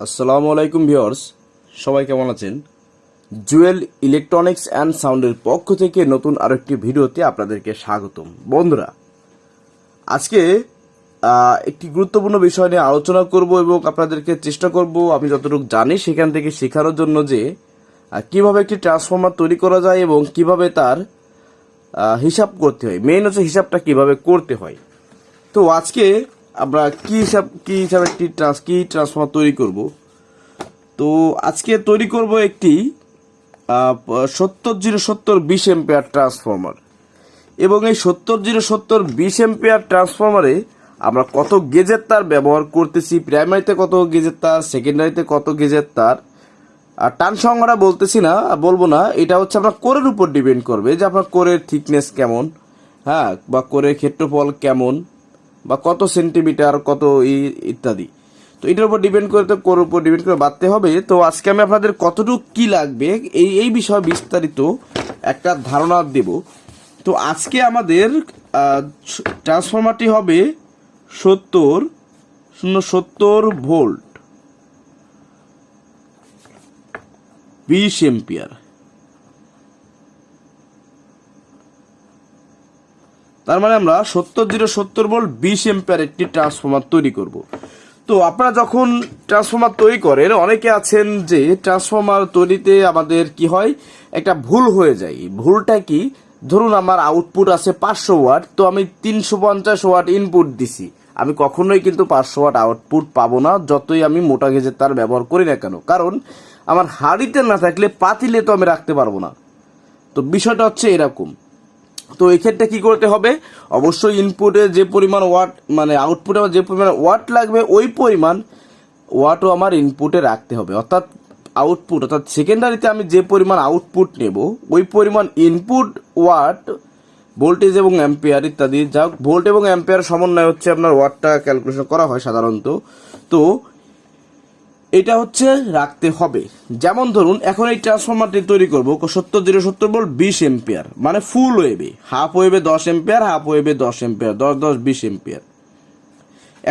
আসসালামু আলাইকুম ভিউয়ার্স, সবাই কেমন আছেন? জুয়েল ইলেকট্রনিক্স অ্যান্ড সাউন্ডের পক্ষ থেকে নতুন আরেকটি ভিডিওতে আপনাদেরকে স্বাগতম। বন্ধুরা, আজকে একটি গুরুত্বপূর্ণ বিষয় নিয়ে আলোচনা করব এবং আপনাদেরকে চেষ্টা করব আমি যতটুকু জানি সেখান থেকে শেখানোর জন্য যে কিভাবে একটি ট্রান্সফর্মার তৈরি করা যায় এবং কিভাবে তার হিসাব করতে হয়। মেইন হচ্ছে হিসাবটা কিভাবে করতে হয়। তো আজকে আমরা কি হিসাবে একটি ট্রান্সফর্মার তৈরি করব। তো আজকে তৈরি করব একটি 70-070-20 এম্পিয়ার ট্রান্সফর্মার এবং এই 70-070-20 এম্পিয়ার ট্রান্সফর্মারে আমরা কত গেজের তার ব্যবহার করতেছি, প্রাইমারিতে কত গেজের তার, সেকেন্ডারিতে কত গেজের তার। আর টান সংখ্যাটা বলবো না, এটা হচ্ছে আপনার কোরের উপর ডিপেন্ড করবে যে আপনার কোরের থিকনেস কেমন, হ্যাঁ, বা কোরের ক্ষেত্রফল কেমন, বা কত সেন্টিমিটার, কত ইত্যাদি। তো এটার উপর ডিপেন্ড করে, তো কোরের উপর ডিপেন্ড করে বাড়তে হবে। তো আজকে আমি আপনাদের কতটুকু কি লাগবে এই বিষয়ে বিস্তারিত একটা ধারণা দেব। তো আজকে আমাদের ট্রান্সফরমারটি হবে 70 ভোল্ট 20 এম্পিয়ার। তার মানে আমরা 70-070 ভোল্ট 20 এম্পিয়ার একটি ট্রান্সফর্মার তৈরি করব। তো আপনারা যখন ট্রান্সফর্মার তৈরি করেন, অনেকে আছেন যে ট্রান্সফর্মার তৈরিতে আমাদের কি হয়, একটা ভুল হয়ে যায়। ভুলটা কি, ধরুন আমার আউটপুট আছে 500 ওয়াট, তো আমি 350 ওয়াট ইনপুট দিছি, আমি কখনোই কিন্তু 500 ওয়াট আউটপুট পাবো না, যতই আমি মোটা গেজের তার ব্যবহার করি না কেন। কারণ আমার হাঁড়িতে না থাকলে পাতিলে তো আমি রাখতে পারবো না। তো বিষয়টা হচ্ছে এরকম। তো এই ক্ষেত্রে কি করতে হবে, অবশ্যই ইনপুটে যে পরিমাণ ওয়াট, মানে আউটপুটে যে পরিমাণ ওয়াট লাগবে ওই পরিমাণ ওয়াটও আমার ইনপুটে রাখতে হবে। অর্থাৎ সেকেন্ডারিতে আমি যে পরিমাণ আউটপুট নেব ওই পরিমাণ ইনপুট ওয়াট, ভোল্টেজ এবং অ্যাম্পিয়ার ইত্যাদি, যা ভোল্ট এবং অ্যাম্পিয়ার সমন্বয় হচ্ছে আপনার ওয়াটটা ক্যালকুলেশন করা হয় সাধারণত। তো এটা হচ্ছে রাখতে হবে। যেমন ধরুন এখন এই ট্রান্সফর্মারটি তৈরি করবো 70-070 ভোল্ট 20 এম্পিয়ার, মানে ফুল ওয়েভে, হাফ ওয়েভে 10 এম্পিয়ার, হাফ ওয়েভে 10 এম্পিয়ার, 10-10-20 এম্পিয়ার।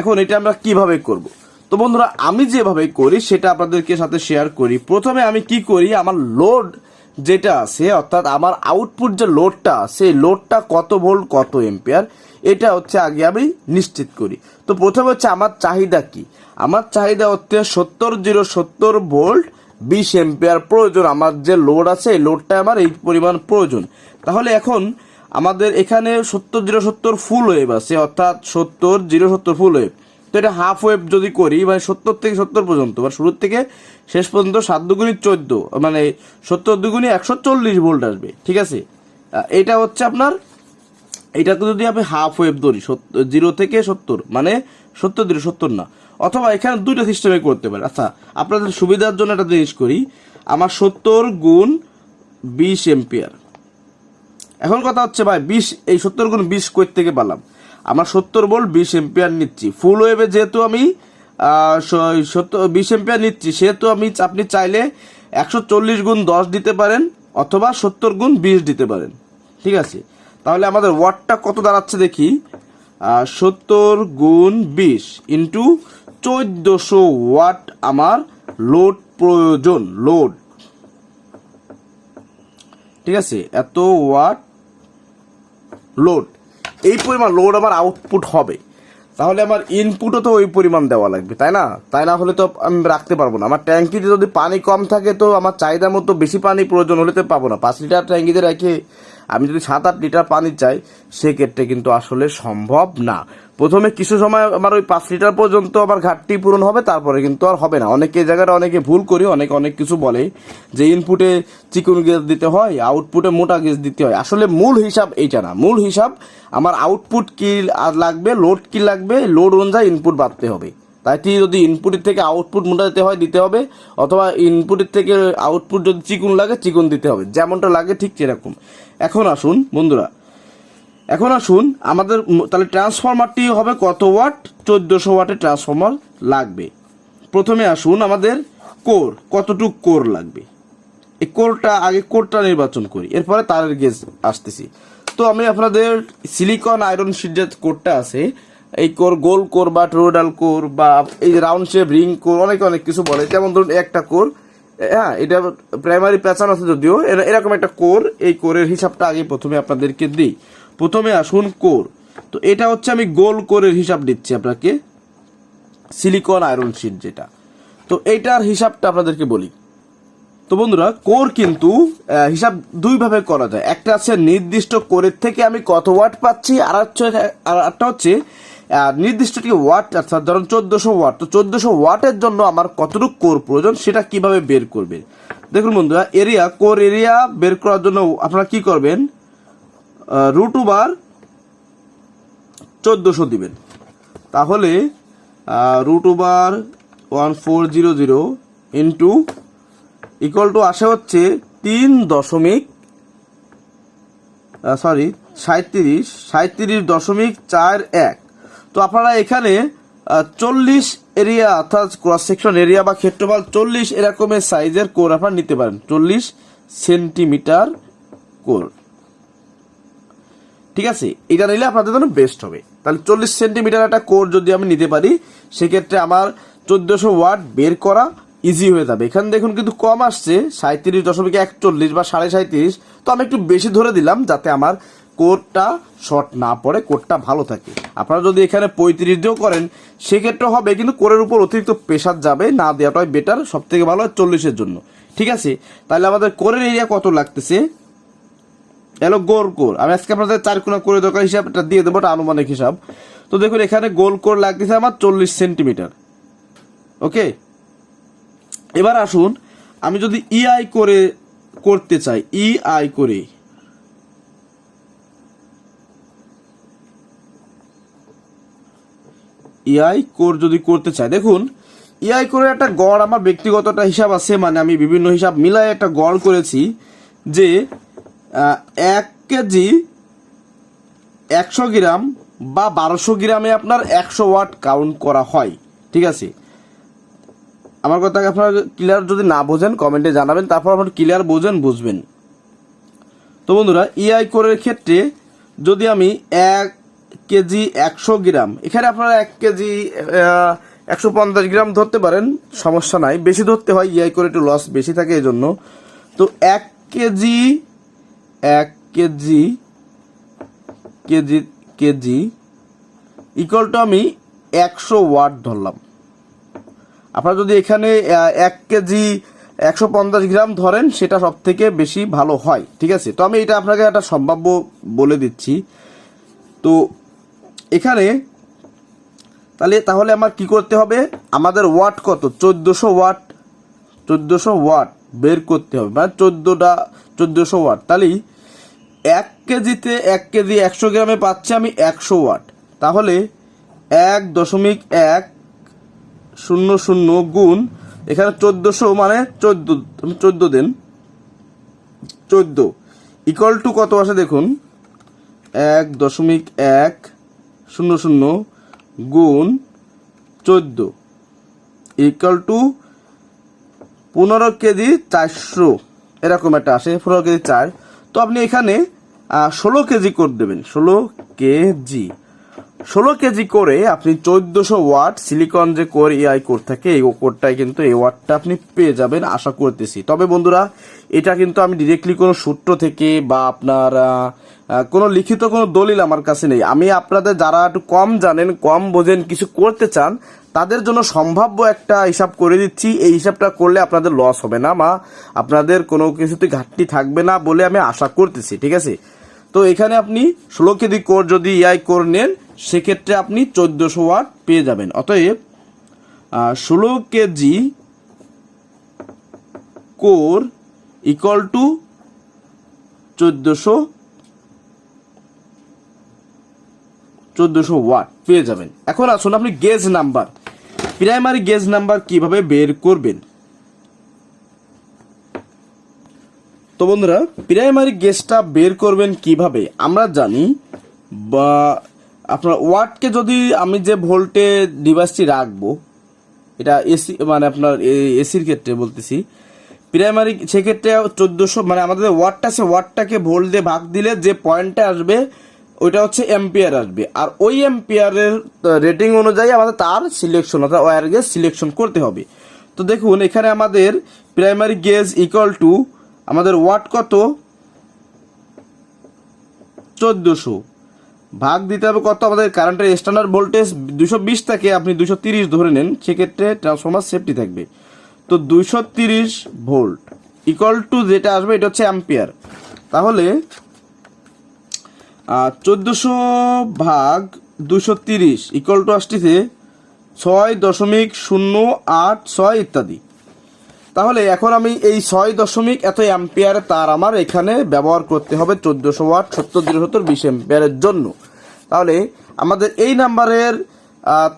এখন এটা আমরা কিভাবে করব? তো বন্ধুরা, আমি যেভাবে করি সেটা আপনাদেরকে সাথে শেয়ার করি। প্রথমে আমি কি করি, আমার লোড যেটা আছে, অর্থাৎ আমার আউটপুট যে লোডটা, সেই লোডটা কত ভোল্ট কত এম্পিয়ার, এটা হচ্ছে আগে আমি নিশ্চিত করি। তো প্রথমে হচ্ছে আমার চাহিদা কি, আমার চাহিদা হচ্ছে 70-070 ভোল্ট 20 এম্পিয়ার প্রয়োজন। আমার যে লোড আছে এই লোডটা আমার এই পরিমাণ প্রয়োজন। তাহলে এখন আমাদের এখানে 70-070 ফুল ওয়েভ আছে, অর্থাৎ 70-070 ফুল ওয়েভ। তো এটা হাফ ওয়েভ যদি করি, মানে 70 থেকে 70 পর্যন্ত, বা শুরুর থেকে শেষ পর্যন্ত 7 দুগুণী 14, মানে 70 দুগুণী 140 ভোল্ট আসবে, ঠিক আছে। এটা হচ্ছে আপনার, এটাকে যদি আমি হাফ ওয়েভ ধরি 0 থেকে 70, মানে 70-070 না, অথবা এখানে দুইটা সিস্টেমে করতে পারে। আচ্ছা, আপনাদের সুবিধার জন্য একটা জিনিস করি, আমার 70 গুণ 20 এম্পিয়ার। এখন কথা হচ্ছে ভাই, 20 এই 70 গুণ 20 কই থেকে পেলাম? আমার 70 ভোল্ট 20 এম্পিয়ার নিচ্ছি ফুল ওয়েভে, যেহেতু আমি 20 এম্পিয়ার নিচ্ছি, সেহেতু আপনি চাইলে 140 গুণ 10 দিতে পারেন, অথবা 70 গুণ 20 দিতে পারেন, ঠিক আছে। তাহলে আমাদের ওয়াটটা কত দাঁড়াচ্ছে দেখি, 70 গুণ 20 ইন্টু 1400 ওয়াট আমার লোড প্রয়োজন, লোড, ঠিক আছে। এত ওয়াট লোড, এই পরিমাণ লোড আমার আউটপুট হবে। তাহলে আমার ইনপুটও তো ওই পরিমাণ দেওয়া লাগবে, তাই না? তাই না হলে তো আমি রাখতে পারবো না। আমার ট্যাঙ্কিতে যদি পানি কম থাকে, তো আমার চাহিদা মতো বেশি পানি প্রয়োজন হলে তো পাবো না। 5 লিটার ট্যাঙ্কিতে রেখে আমি যদি 7-8 লিটার পানি চাই, সেক্ষেত্রে কিন্তু আসলে সম্ভব না। প্রথমে কিছু সময় আমার ওই 5 লিটার পর্যন্ত আমার ঘাটতি পূরণ হবে, তারপরে কিন্তু আর হবে না। অনেকে জায়গাটা অনেকে ভুল করি, অনেক কিছু বলে যে ইনপুটে চিকন গেজ দিতে হয়, আউটপুটে মোটা গেজ দিতে হয়। আসলে মূল হিসাব এইটা না। মূল হিসাব আমার আউটপুট কি লাগবে, লোড কি লাগবে, লোড অনুযায়ী ইনপুট বাড়তে হবে। তাই যদি ইনপুটের থেকে আউটপুট মোটা দিতে হবে, অথবা ইনপুটের থেকে আউটপুট যদি চিকন লাগে চিকন দিতে হবে, যেমনটা লাগে ঠিক সেরকম। এখন আসুন বন্ধুরা, আমাদের তাহলে ট্রান্সফরমারটি হবে কত ওয়াট, 1400 ওয়াটের ট্রান্সফরমার লাগবে। প্রথমে আসুন আমাদের কোর, কতটুক কোর লাগবে, এই কোরটা নির্বাচন করি, এরপরে তারের গেজ আসতেছি। তো আমি আপনাদের সিলিকন আয়রন শিট যে কোরটা আছে, এই কোর গোল কোর বা টোরয়েডাল কোর বা এই রাউন্ড শেপ রিং কোর অনেক কিছু বলে। যেমন ধরুন একটা কোর, হ্যাঁ এটা প্রাইমারি প্যাটার্ন আছে যদিও, এরকম একটা কোর। এই কোরের হিসাবটা আগে প্রথমে আপনাদেরকে দিই। প্রথমে আসুন কোর। তো এটা হচ্ছে আমি গোল কোরের হিসাব দিচ্ছি আপনাকে, সিলিকন আয়রন শীট যেটা। তো এইটার হিসাবটা আপনাদেরকে বলি। তো বন্ধুরা, কোর কিন্তু হিসাব দুইভাবে করা যায়। একটা আছে নির্দিষ্ট কোরের থেকে আমি কত ওয়াট পাচ্ছি, আর একটা হচ্ছে নির্দিষ্ট ওয়াট, অর্থাৎ ধরুন 1400 ওয়াট। তো 1400 ওয়াটের জন্য আমার কতটুকু কোর প্রয়োজন সেটা কিভাবে বের করবে। দেখুন বন্ধুরা, কোর এরিয়া বের করার জন্য আপনারা কি করবেন, √/1400 দিবেন। তাহলে √1400 ইন্টু ইকুয়াল টু আসে হচ্ছে 37.41। তো আপনারা এখানে 40 এরিয়া, অর্থাৎ ক্রস সেকশন এরিয়া বা ক্ষেত্রফল 40 এরকমের সাইজের কোর আপনারা নিতে পারেন। 40 সেন্টিমিটার কোর, ঠিক আছে, এটা নিলে আপনাদের জন্য বেস্ট হবে। তাহলে 40 সেন্টিমিটার একটা কোর যদি আমি নিতে পারি, সেক্ষেত্রে আমার 1400 ওয়াট বের করা ইজি হয়ে যাবে। এখানে দেখুন কিন্তু কম আসছে 37.41 বা 37.5। তো আমি একটু বেশি ধরে দিলাম যাতে আমার কোরটা শর্ট না পড়ে, কোরটা ভালো থাকে। আপনারা যদি এখানে 35 দিয়েও করেন সেক্ষেত্রে হবে, কিন্তু কোরের উপর অতিরিক্ত প্রেশার যাবে, না দেওয়াটাই বেটার। সব থেকে ভালো হয় 40-এর জন্য, ঠিক আছে। তাহলে আমাদের কোরের এরিয়া কত লাগতেছে, এলো গোল কোর। আমি আজকে আপনাদের 4 কোণা করে দরকার হিসাবটা দিয়ে দেবো, এটা আনুমানিক হিসাব। তো দেখুন এখানে গোল কোর লাগতেছে আমার 40 সেন্টিমিটার। ওকে, এবার আসুন আমি যদি ইআই করে করতে চাই, ইআই করে ইআই কোর যদি করতে চাই, দেখুন ইআই করে একটা গড় আমার ব্যক্তিগত একটা হিসাব আছে, মানে আমি বিভিন্ন হিসাব মিলাই একটা গড় করেছি যে 1 কেজি 100 গ্রাম বা 1200 গ্রামে আপনার 100 ওয়াট কাউন্ট করা হয়, ঠিক আছে। আমার কথাকে আপনারা ক্লিয়ার যদি না বোঝেন কমেন্টে জানাবেন, তারপর আপনারা ক্লিয়ার বুঝবেন। তো বন্ধুরা, ইআই কোরের ক্ষেত্রে যদি আমি 1 কেজি 100 গ্রাম, এখানে আপনারা 1 কেজি 150 গ্রাম ধরতে পারেন, সমস্যা নাই। বেশি ধরতে হয়, ইআই করে একটু লস বেশি থাকে এই জন্য। তো 1 কেজি ইকুয়াল টু আমি 100 ওয়াট ধরলাম। আপনারা যদি এখানে 1 কেজি 150 গ্রাম ধরেন সেটা সব থেকে বেশি ভালো হয়, ঠিক আছে। তো আমি এটা আপনাকে একটা সম্ভাব্য বলে দিচ্ছি। তো এখানে তাহলে আমার কি করতে হবে, আমাদের ওয়াট কত, 1400 ওয়াট বের করতে হবে, মানে 1400 ওয়াট। তাহলে 1 কেজিতে 1 কেজি 100 গ্রামে পাচ্ছি আমি 100 ওয়াট। তাহলে 1.100 গুণ এখানে 1400 মানে 14 দেন, 14 ইকুয়াল টু কত আসে দেখুন, 1.100 গুণ 14 ইকুয়াল টু 15 কেজি 400, এরকম একটা আসে, 15 কেজি 4। তো আপনি এখানে 16 কেজি করে দেবেন, 16 কেজি করে আপনি 1400 ওয়াট সিলিকন যে কোর এআই কোর থাকে, এই কোরটাই কিন্তু এই ওয়াটটা আপনি পেয়ে যাবেন আশা করতেছি। তবে বন্ধুরা, এটা কিন্তু আমি ডিরেক্টলি কোনো সূত্র থেকে বা আপনার কোনো লিখিত কোনো দলিল আমার কাছে নেই। আমি আপনাদের যারা একটু কম জানেন, কম বোঝেন, কিছু করতে চান, তাদের জন্য সম্ভাব্য একটা হিসাব করে দিচ্ছি। এই হিসাবটা করলে আপনাদের লস হবে না বা আপনাদের কোনো কিছুতে ঘাটতি থাকবে না বলে আমি আশা করতেছি, ঠিক আছে। তো এখানে আপনি 16 কেজি কোর যদি এআই কোর নেন সেক্ষেত্রে আপনি 1400 ওয়াট পেয়ে যাবেন। অতএব 16 KG core equal to 1400 watt পেয়ে যাবেন। এখন আসুন আপনি gauge number, primary gauge number কিভাবে বের করবেন। তো বন্ধুরা, প্রাইমারি গেজটা বের করবেন কিভাবে আমরা জানি, বা আপনার ওয়াটকে যদি আমি যে ভোল্টে ডিভাইসটি রাখবো, এটা এসি মানে আপনার এসির ক্ষেত্রে বলতেছি, প্রাইমারি সেক্ষেত্রে 1400 মানে আমাদের ওয়াটটা আছে, ওয়াটটাকে ভোল্ট দিয়ে ভাগ দিলে যে পয়েন্টটা আসবে ওইটা হচ্ছে এম্পিয়ার আসবে, আর ওই এম্পিয়ারের রেটিং অনুযায়ী আমাদের তার সিলেকশন অর্থাৎ ওয়্যার গেজ সিলেকশন করতে হবে। তো দেখুন এখানে আমাদের প্রাইমারি গেজ ইকুয়াল টু আমাদের ওয়াট কত 1400 ভাগ দিতে হবে কত আমাদের কারেন্টের স্ট্যান্ডার্ড ভোল্টেজ 220 থেকে আপনি 230 ধরে নেন, সেক্ষেত্রে ট্রান্সফরমার সেফটি থাকবে। তো 230 ভোল্ট ইকুয়াল টু যেটা আসবে এটা হচ্ছে অ্যাম্পিয়ার। তাহলে 1400 ভাগ 230 ইকুয়াল টু আসতেছে 6.086 ইত্যাদি। তাহলে এখন আমি এই 6 এত অ্যাম্পিয়ার তার আমার এখানে ব্যবহার করতে হবে 1400 ওয়াট 70 20 অ্যাম্পিয়ারের জন্য। তাহলে আমাদের এই নাম্বারের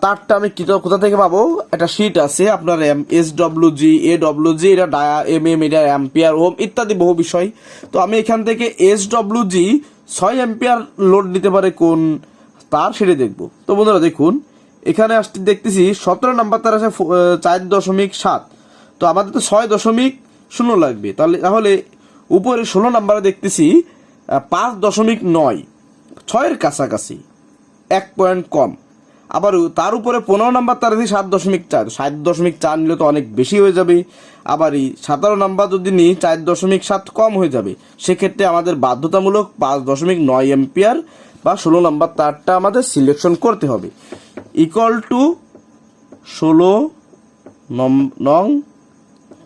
তারটা আমি কোথা থেকে পাবো? একটা শীট আছে আপনার SWG AWG, এটা ডায়া MM, এটা অ্যাম্পিয়ার ওম ইত্যাদি বহু বিষয়। তো আমি এখান থেকে SWG 6 অ্যাম্পিয়ার লোড নিতে পারে কোন তার সেটা দেখবো। তো বন্ধুরা দেখুন এখানে আসতে দেখতেছি 17 নাম্বার তার আছে 4.7, তো আমাদের তো 6.0 লাগবে। তাহলে উপরে 16 নাম্বারে দেখতেছি 5.9, 6-এর কাছাকাছি 1 পয়েন্ট কম। আবার তার উপরে 15 নাম্বার তার আছে 7.4, 7.4 নিলে তো অনেক বেশি হয়ে যাবে। আবার এই 17 নাম্বার যদি নিই 4.7 কম হয়ে যাবে, সেক্ষেত্রে আমাদের বাধ্যতামূলক 5.9 এম্পিয়ার বা 16 নাম্বার তারটা আমাদের সিলেকশন করতে হবে ইকুয়াল টু 16 নং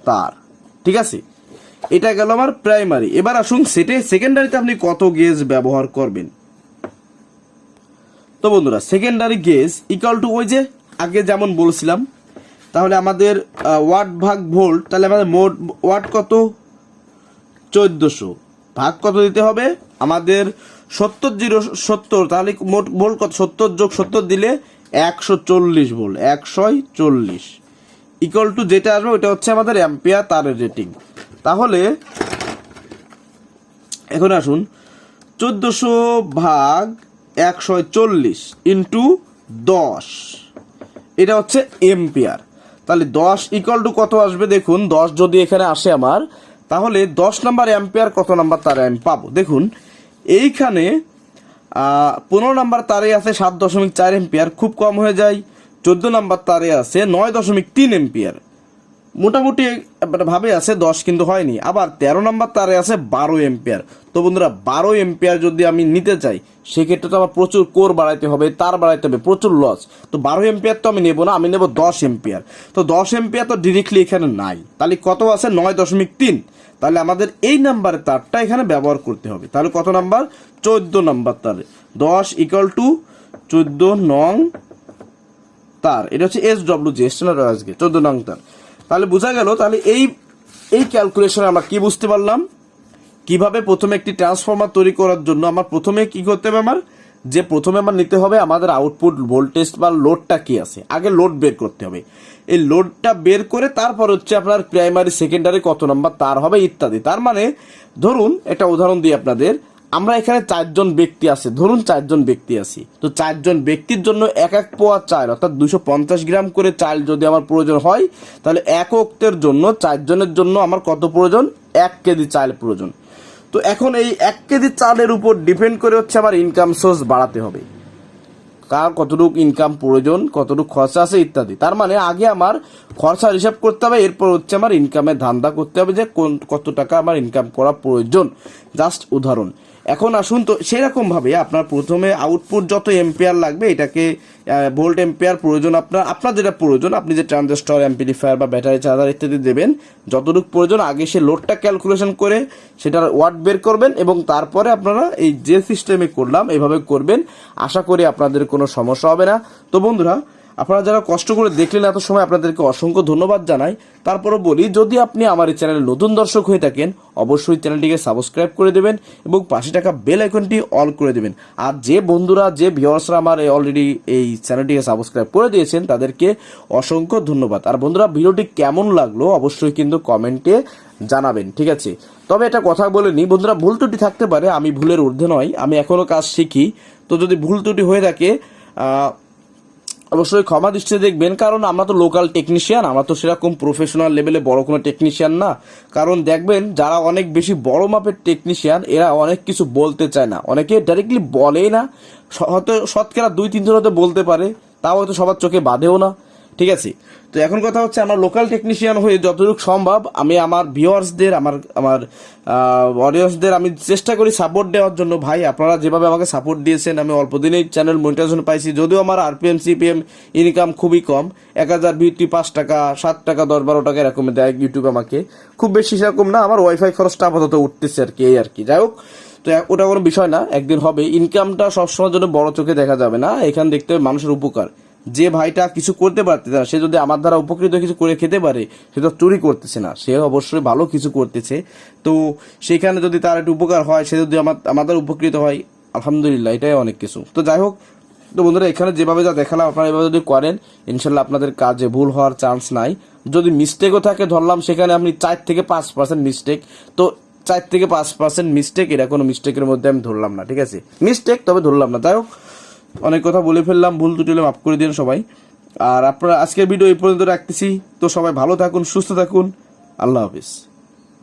তার। ঠিক আছে, এটা গেল আমার প্রাইমারি। এবার আসুন সেকেন্ডারিতে আপনি কত গেজ ব্যবহার করবেন। তো বন্ধুরা সেকেন্ডারি গেজ ইকুয়াল টু ওই যে আগে যেমন বলছিলাম, তাহলে আমাদের ওয়াট ভাগ ভোল্ট, তাহলে আমাদের মোট ওয়াট কত 1400 ভাগ কত দিতে হবে আমাদের 70, তাহলে মোট ভোল্ট কত 70 যোগ 70 দিলে 140 ভোল্ট, 140 ইকুয়াল টু যেটা আসবে ওটা হচ্ছে আমাদের অ্যাম্পিয়ার তারের রেটিং। তাহলে এখন আসুন 1400 ভাগ 140 ইন্টু 10, এটা হচ্ছে এম্পিয়ার। তাহলে 10 ইকুয়াল টু কত আসবে দেখুন, 10 যদি এখানে আসে আমার, তাহলে 10 নাম্বার অ্যাম্পিয়ার কত নাম্বার তারে আমি পাবো। দেখুন এইখানে 15 নাম্বার তারে আছে 7.4 এম্পিয়ার, খুব কম হয়ে যায়। 14 নাম্বার তারে আছে 9.3 এম্পিয়ার, মোটামুটি ভাবে আছে 10 কিন্তু হয়নি। আবার 13 নাম্বার তারে আছে 12 এম্পিয়ার। তো বন্ধুরা 12 এম্পিয়ার যদি আমি নিতে চাই সেক্ষেত্রে তো আমার প্রচুর কোর বাড়াইতে হবে, তার বাড়াইতে হবে, প্রচুর লস। তো 12 এম্পিয়ার তো আমি নেবো না, আমি নেব 10 এম্পিয়ার। তো 10 এম্পিয়ার তো ডিরেক্টলি এখানে নাই, তাহলে কত আছে 9.3। তাহলে আমাদের এই নাম্বারের তারটা এখানে ব্যবহার করতে হবে। তাহলে কত নাম্বার 14 নাম্বার তারে 10 ইকুয়াল টু 14 নং তার, এটা হচ্ছে SWG স্ট্যান্ডার্ড ওয়্যার গেজ 14 নং তার। তাহলে বোঝা গেল। তাহলে এই ক্যালকুলেশনে আমরা কি বুঝতে পারলাম, কিভাবে প্রথমে একটি ট্রান্সফরমার তৈরি করার জন্য আমার প্রথমে কি করতে হবে, প্রথমে আমার নিতে হবে আমাদের আউটপুট ভোল্টেজ বা লোডটা কি আছে, আগে লোড বের করতে হবে। এই লোডটা বের করে তারপর হচ্ছে আপনার প্রাইমারি সেকেন্ডারি কত নাম্বার তার হবে ইত্যাদি। তার মানে ধরুন একটা উদাহরণ দিই আপনাদের, আমরা এখানে 4 জন ব্যক্তি আছে, ধরুন 4 জন ব্যক্তি আছি। তো 4 জন ব্যক্তির জন্য 1 পোয়া চাল অর্থাৎ 250 গ্রাম করে চাল যদি আমার প্রয়োজন হয়, তাহলে 1 অক্টের জন্য 4 জনের জন্য আমার কত প্রয়োজন, 1 কেজি চাল প্রয়োজন। তো এখন এই 1 কেজি চালের উপর ডিপেন্ড করে হচ্ছে আমার ইনকাম সোর্স বাড়াতে হবে, কার কতটুকু ইনকাম প্রয়োজন, কতটুকু খরচা আছে ইত্যাদি। তার মানে আগে আমার খরচা হিসাব করতে হবে, এরপর হচ্ছে আমার ইনকামের ধান্দা করতে হবে যে কত টাকা আমার ইনকাম করা প্রয়োজন। জাস্ট উদাহরণ। এখন আসুন তো সেরকমভাবে আপনার প্রথমে আউটপুট যত এম্পিয়ার লাগবে এটাকে ভোল্ট এম্পিয়ার প্রয়োজন, আপনার যেটা প্রয়োজন, আপনি যে ট্রানজিস্টর অ্যাম্পলিফায়ার বা ব্যাটারি চার্জার ইত্যাদি দেবেন, যতটুকু প্রয়োজন আগে সে লোডটা ক্যালকুলেশন করে সেটার ওয়াট বের করবেন এবং তারপরে আপনারা এই যে সিস্টেমে করলাম এভাবে করবেন। আশা করি আপনাদের কোনো সমস্যা হবে না। তো বন্ধুরা আপনারা যারা কষ্ট করে দেখলেন এত সময়, আপনাদেরকে অসংখ্য ধন্যবাদ জানাই। তারপরও বলি, যদি আপনি আমার এই চ্যানেলে নতুন দর্শক হয়ে থাকেন অবশ্যই চ্যানেলটিকে সাবস্ক্রাইব করে দেবেন এবং পাশে থাকা বেল আইকনটি অল করে দেবেন। আর যে বন্ধুরা যে ভিউয়ার্সরা আমার অলরেডি এই চ্যানেলটিকে সাবস্ক্রাইব করে দিয়েছেন তাদেরকে অসংখ্য ধন্যবাদ। আর বন্ধুরা ভিডিওটি কেমন লাগলো অবশ্যই কিন্তু কমেন্টে জানাবেন, ঠিক আছে? তবে একটা কথা বলে নিই বন্ধুরা, ভুল ত্রুটি থাকতে পারে, আমি ভুলের ঊর্ধ্বে নয়, আমি এখনও কাজ শিখি। তো যদি ভুল ত্রুটি হয়ে থাকে অবশ্যই ক্ষমা দৃষ্টিতে দেখবেন, কারণ আমরা তো লোকাল টেকনিশিয়ান, আমরা তো সেরকম প্রফেশনাল লেভেলে বড় কোনো টেকনিশিয়ান না। কারণ দেখবেন যারা অনেক বেশি বড় মাপের টেকনিশিয়ান এরা অনেক কিছু বলতে চায় না, অনেকে ডাইরেক্টলি বলেই না, হয়তো শতকরা 2-3 জন হয়তো বলতে পারে, তাও হয়তো সবার চোখে বাঁধেও না, ঠিক আছে। তো এখন কথা হচ্ছে আমরা লোকাল টেকনিশিয়ান হয়ে যতটুকু সম্ভব আমি আমার ভিউয়ার্সদের আমার অডিয়েন্সদের আমি চেষ্টা করি সাপোর্ট দেওয়ার জন্য। ভাই আপনারা যেভাবে আমাকে সাপোর্ট দিয়েছেন আমি অল্প দিনেই চ্যানেল মনিটাইজেশন পাইছি, যদিও আমার আরপিএম সিপিএম ইনকাম খুবই কম, 1000 ভিউতে 5 টাকা 7 টাকা 10-12 টাকা এরকম দেয় ইউটিউব আমাকে, খুব বেশি সেরকম না, আমার ওয়াইফাই খরচটা আপাতত উঠতেছে আর কি, এই আর কি। যাই হোক, তো ওটা কোনো বিষয় না, একদিন হবে। ইনকামটা সবসময়ের জন্য বড় চোখে দেখা যাবে না, এখানে দেখতে হবে মানুষের উপকার। যে ভাইটা কিছু করতে পারতেছে না সে যদি আমার দ্বারা উপকৃত কিছু করে খেতে পারে, সে তো চুরি করতেছে না, সে অবশ্যই ভালো কিছু করতেছে। তো সেখানে যদি তার একটু উপকার হয়, সে যদি আমাদের উপকৃত হয়, আলহামদুলিল্লাহ, এটাই অনেক কিছু। তো যাই হোক, তো বন্ধুরা এখানে যেভাবে যা দেখালাম আপনারা এভাবে যদি করেন ইনশাল্লাহ আপনাদের কাজে ভুল হওয়ার চান্স নাই। যদি মিস্টেকও থাকে ধরলাম সেখানে আপনি 4-5% মিস্টেক, তো 4-5% মিস্টেক, এটা কোনো মিস্টেকের মধ্যে আমি ধরলাম না, ঠিক আছে, মিস্টেক তবে ধরলাম না। যাই হোক, অনেক কথা বলে ফেললাম, ভুল ত্রুটি হলে মাফ করে দিন সবাই। আর আপনারা আজকের ভিডিও এই পর্যন্ত রাখতেছি। তো সবাই ভালো থাকুন, সুস্থ থাকুন, আল্লাহ হাফিজ।